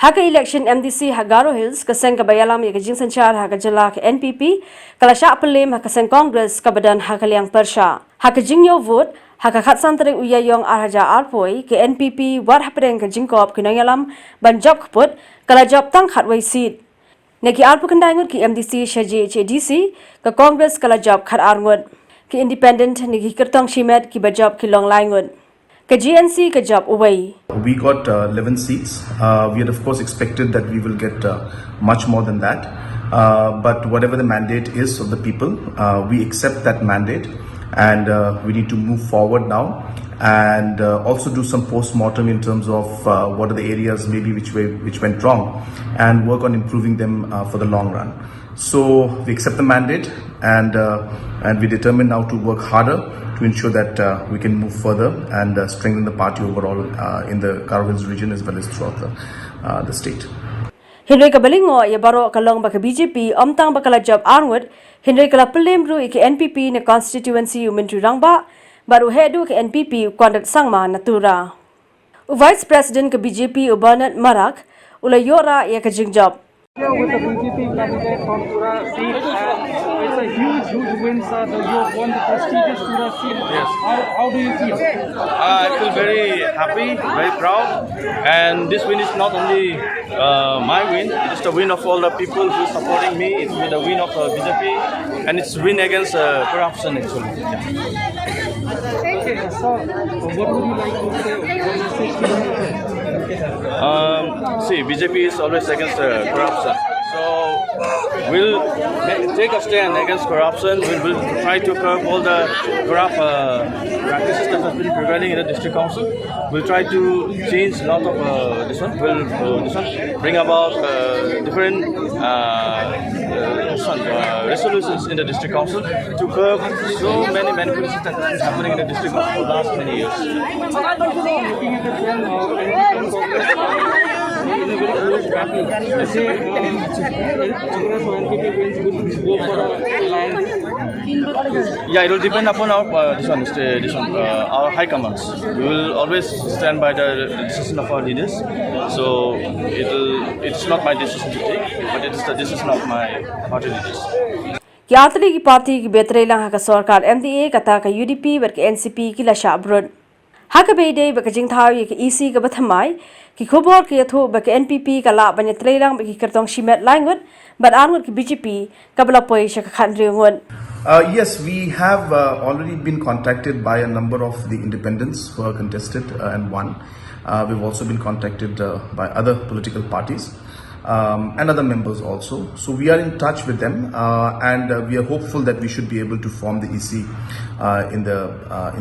Haka election MDC Garo Hills ka seng ialam ka jingsynshar haka jala ka NPP kala shah pylliem haka seng Congress ka badan haka liang pyrshah haka jingniew vote haka khatsantring uyayong arhaja arpoi ka NPP war hapdeng ka jingkop ka nongialam ban job kput kala job tang uwei seat neki arpu kendai ngut ki MDC shah GHADC ka Congress kala job khat ngut ki independent neki kyrtong shimet ki ba job ki long ngut ka GNC ka job uwei. We got 11 seats. We had of course expected that we will get much more than that. But whatever the mandate is of the people, we accept that mandate, and we need to move forward now and also do some post-mortem in terms of what are the areas maybe which went wrong, and work on improving them for the long run. So we accept the mandate, and we determine now to work harder to ensure that we can move further and strengthen the party overall in the Garo Hills region as well as throughout the state. Hynrei ka lyngngoh ya baroh kalong baka BJP omtang bakala job ngut Hynrei kala pylliem ru ke NPP na constituency Myntri Rangbah baru hedu ke NPP Conrad Sangma natura. Vice President ke BJP Bernard Marak ulai yora ya ke jingjob. With the BJP candidate from Tura seat, it's a huge win, sir. You have won the prestigious Tura seat. Yes. How do you feel? I feel very happy, very proud, and this win is not only my win, it is the win of all the people who are supporting me. It's the win of BJP, and it's win against corruption actually. Okay, so what would you like to say? See, BJP is always against corruption. So we'll take a stand against corruption. We'll try to curb all the corrupt practices that have been prevailing in the district council. We'll try to change a lot of this one. We'll bring about different resolutions in the district council to curb so many manipulations that have been happening in the district council for the last many years. Looking at the trend of in a very close battle, let's say Congress or NPP wins, will go for a land. Yeah, it will depend upon our our high commands. We will always stand by the decision of our leaders. So it's not my decision to take, but it is the decision of my party leaders. Yatri ki party ki betre lang haka sarkar MDA kata ka UDP ber ka NCP ki la shah Brut. Haka beide baka jingthaw ki EC ka bathamai ki khobor ki yatho baka NPP ka la banya trailang baki kyrtong shimet ngut but ngut ki BJP ka balapoi sha ka Hynrei ngut. Yes, we have already been contacted by a number of the independents who are contested and won. We've also been contacted by other political parties and other members also. So we are in touch with them, and we are hopeful that we should be able to form the EC in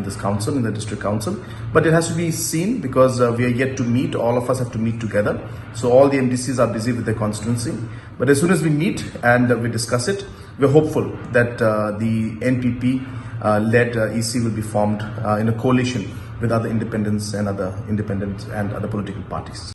this council, in the district council. But it has to be seen because we are yet to meet. All of us have to meet together. So all the MDCs are busy with their constituency. But as soon as we meet and we discuss it, we're hopeful that the NPP led EC will be formed in a coalition with other independents and other political parties.